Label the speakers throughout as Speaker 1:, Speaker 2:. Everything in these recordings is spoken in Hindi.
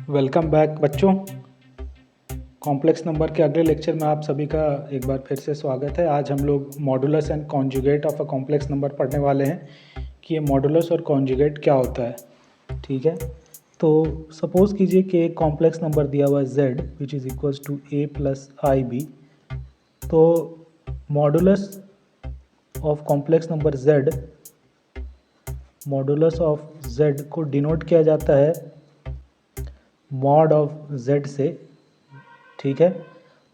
Speaker 1: वेलकम बैक बच्चों। कॉम्प्लेक्स नंबर के अगले लेक्चर में आप सभी का एक बार फिर से स्वागत है। आज हम लोग modulus and conjugate of a complex number पढ़ने वाले हैं कि ये मॉडुलस और कॉन्जुगेट क्या होता है। ठीक है, तो सपोज़ कीजिए कि एक कॉम्प्लेक्स नंबर दिया हुआ है z which is equals to a plus I B. तो modulus of complex number z, modulus of z को डिनोट किया जाता है मॉड ऑफ z से। ठीक है,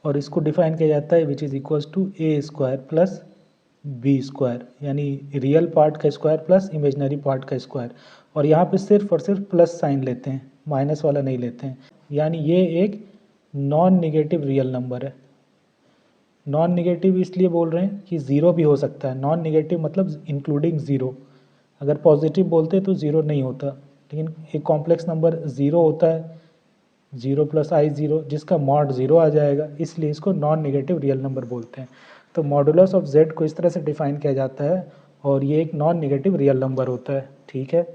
Speaker 1: और इसको डिफाइन किया जाता है which is equals to A square plus B square, यानी रियल पार्ट का स्क्वायर प्लस इमेजनरी पार्ट का स्क्वायर। और यहाँ पे सिर्फ और सिर्फ प्लस साइन लेते हैं, माइनस वाला नहीं लेते हैं। यानी ये एक नॉन निगेटिव रियल नंबर है। नॉन निगेटिव इसलिए बोल रहे हैं कि ज़ीरो भी हो सकता है। नॉन निगेटिव मतलब इंक्लूडिंग ज़ीरो। अगर पॉजिटिव बोलते तो ज़ीरो नहीं होता, लेकिन एक कॉम्प्लेक्स नंबर ज़ीरो होता है, 0 प्लस आई ज़ीरो, जिसका मॉड ज़ीरो आ जाएगा, इसलिए इसको नॉन नेगेटिव रियल नंबर बोलते हैं। तो मॉडुलस ऑफ z को इस तरह से डिफाइन किया जाता है और ये एक नॉन नेगेटिव रियल नंबर होता है। ठीक है,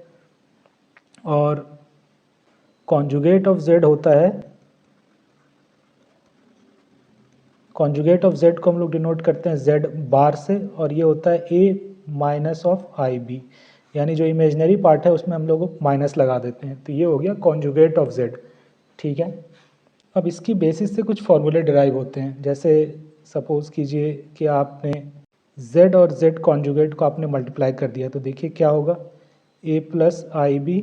Speaker 1: और कॉन्जुगेट ऑफ z होता है, कॉन्जुगेट ऑफ z को हम लोग डिनोट करते हैं z बार से, और ये होता है a minus of I B, यानी जो इमेजनरी पार्ट है उसमें हम लोग माइनस लगा देते हैं। तो ये हो गया कॉन्जुगेट ऑफ z। ठीक है, अब इसकी बेसिस से कुछ फॉर्मूले डिराइव होते हैं। जैसे सपोज़ कीजिए कि आपने z और z कॉन्जुगेट को आपने मल्टीप्लाई कर दिया, तो देखिए क्या होगा, a plus I B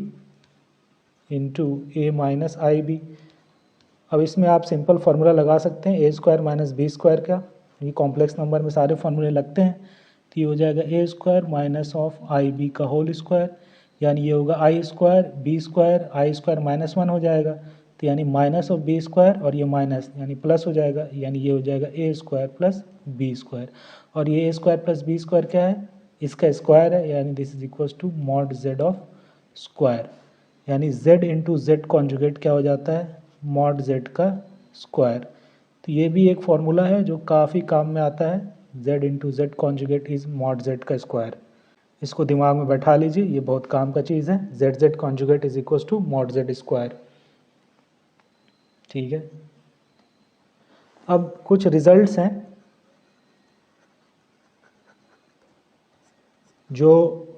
Speaker 1: into A minus I B. अब इसमें आप सिंपल फार्मूला लगा सकते हैं, A square minus B square का। ये कॉम्प्लेक्स नंबर में सारे फार्मूले लगते हैं। तो ये हो जाएगा A square minus of I B का होल स्क्वायर, यानी ये होगा i square B square, i square minus one हो जाएगा, तो यानी माइनस ऑफ बी स्क्वायर, और ये माइनस यानी प्लस हो जाएगा, यानी ये हो जाएगा A square plus B square. और ये A square plus B square क्या है, इसका स्क्वायर है, यानी this is equals to mod Z of square. यानी z इंटू जेड कॉन्जुगेट क्या हो जाता है, मॉड z का स्क्वायर। तो ये भी एक फॉर्मूला है जो काफ़ी काम में आता है, z into Z conjugate is mod z का स्क्वायर। इसको दिमाग में बैठा लीजिए, ये बहुत काम का चीज़ है। z conjugate is equals to mod z square. ठीक है, अब कुछ रिजल्ट्स हैं जो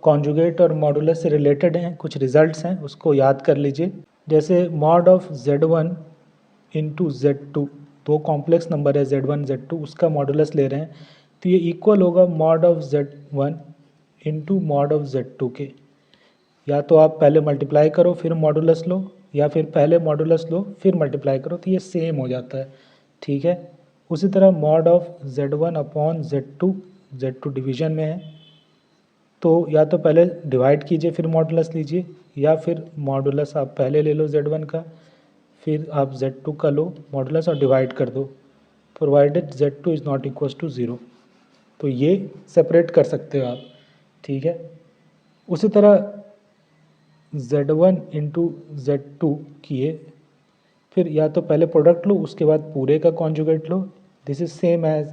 Speaker 1: कॉन्जुगेट और मॉडुलस से रिलेटेड हैं। कुछ रिजल्ट्स हैं, उसको याद कर लीजिए। जैसे mod of z1 into z2, दो कॉम्प्लेक्स नंबर है z1 z2, उसका मॉडुलस ले रहे हैं, तो ये इक्वल होगा mod of z1 into mod of z2 के। या तो आप पहले मल्टीप्लाई करो फिर मॉडुलस लो, या फिर पहले मॉडुलस लो फिर मल्टीप्लाई करो, तो ये सेम हो जाता है। ठीक है, उसी तरह mod of z1 upon z2 division में है, तो या तो पहले डिवाइड कीजिए फिर मॉडुलस लीजिए, या फिर मॉडुलस आप पहले ले लो z1 का, फिर आप z2 का लो मॉडुलस और डिवाइड कर दो, provided z2 is not equals to zero. तो ये सेपरेट कर सकते हो आप। ठीक है, उसी तरह z1 इंटू z2 किए, फिर या तो पहले प्रोडक्ट लो उसके बाद पूरे का कॉन्जुगेट लो, this is same as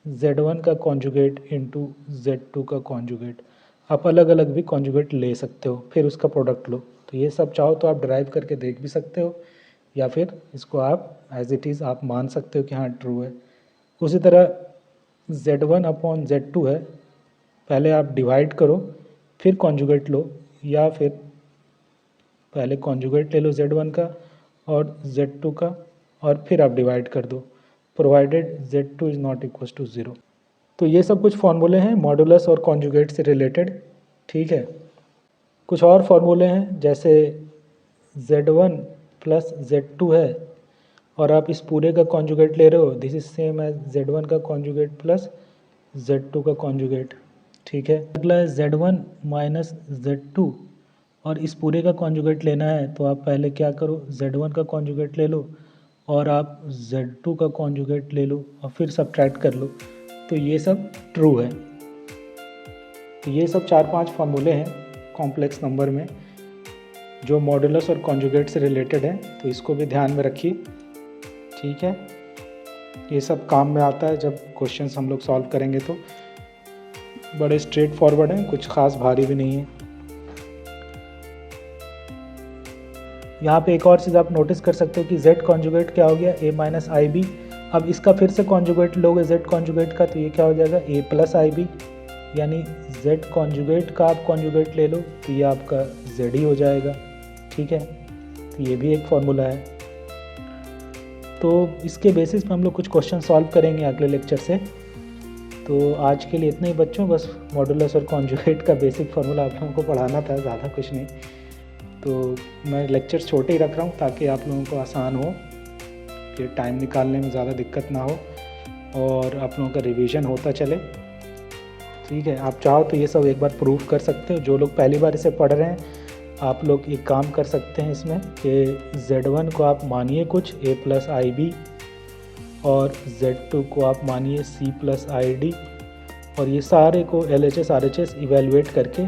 Speaker 1: z1 का कॉन्जुगेट इंटू z2 का कॉन्जुगेट। आप अलग अलग भी कॉन्जुगेट ले सकते हो, फिर उसका प्रोडक्ट लो। तो ये सब चाहो तो आप ड्राइव करके देख भी सकते हो, या फिर इसको आप एज इट इज़ आप मान सकते हो कि हाँ ट्रू है। उसी तरह z1 अपॉन z2 है, पहले आप डिवाइड करो फिर कॉन्जुगेट लो, या फिर पहले कॉन्जुगेट ले लो z1 का और z2 का, और फिर आप डिवाइड कर दो, provided z2 is not equals to zero. तो ये सब कुछ फार्मूले हैं मॉडुलस और कॉन्जुगेट से रिलेटेड। ठीक है, कुछ और फार्मूले हैं, जैसे z1 प्लस z2 है और आप इस पूरे का कॉन्जुगेट ले रहे हो, this is same as z1 का कॉन्जुगेट प्लस z2 का कॉन्जुगेट। ठीक है, अगला है z1 माइनस z2, और इस पूरे का कॉन्जुगेट लेना है, तो आप पहले क्या करो, z1 का कॉन्जुगेट ले लो और आप z2 का कॉन्जुगेट ले लो और फिर सब्ट्रैक्ट कर लो। तो ये सब ट्रू है। तो ये सब 4-5 फार्मूले हैं कॉम्प्लेक्स नंबर में जो मॉडुलस और कॉन्जुगेट से रिलेटेड है, तो इसको भी ध्यान में रखिए। ठीक है, ये सब काम में आता है जब क्वेश्चंस हम लोग सॉल्व करेंगे, तो बड़े स्ट्रेट फॉरवर्ड हैं, कुछ खास भारी भी नहीं है। यहाँ पे एक और चीज़ आप नोटिस कर सकते हो कि z कॉन्जुगेट क्या हो गया, a माइनस आई बी। अब इसका फिर से कॉन्जुगेट लोगे z कॉन्जुगेट का, तो ये क्या हो जाएगा, a प्लस आई बी, यानी z कॉन्जुगेट का आप कॉन्जुगेट ले लो तो ये आपका z ही हो जाएगा। ठीक है, तो ये भी एक फॉर्मूला है। तो इसके बेसिस पे हम लोग कुछ क्वेश्चन सॉल्व करेंगे अगले लेक्चर से। तो आज के लिए इतना ही बच्चों, बस मॉडुलस और कॉन्जुगेट का बेसिक फार्मूला आप लोगों को पढ़ाना था, ज़्यादा कुछ नहीं। तो मैं लेक्चर छोटे ही रख रहा हूँ ताकि आप लोगों को आसान हो, कि टाइम निकालने में ज़्यादा दिक्कत ना हो और आप लोगों का रिवीजन होता चले। ठीक है, आप चाहो तो ये सब एक बार प्रूव कर सकते हो। जो लोग पहली बार इसे पढ़ रहे हैं, आप लोग एक काम कर सकते हैं इसमें कि Z1 को आप मानिए कुछ a प्लस आई बी, और Z2 को आप मानिए C प्लस आई डी, और ये सारे को LHS RHS इवेलुएट करके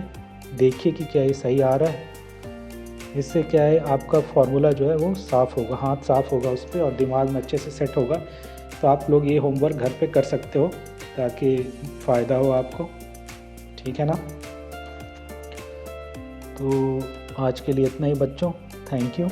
Speaker 1: देखिए कि क्या ये सही आ रहा है। इससे क्या है, आपका फार्मूला जो है वो साफ़ होगा, हाथ साफ़ होगा उस पर, और दिमाग में अच्छे से सेट होगा। तो आप लोग ये होमवर्क घर पे कर सकते हो ताकि फ़ायदा हो आपको। ठीक है ना। तो आज के लिए इतना ही बच्चों, थैंक यू।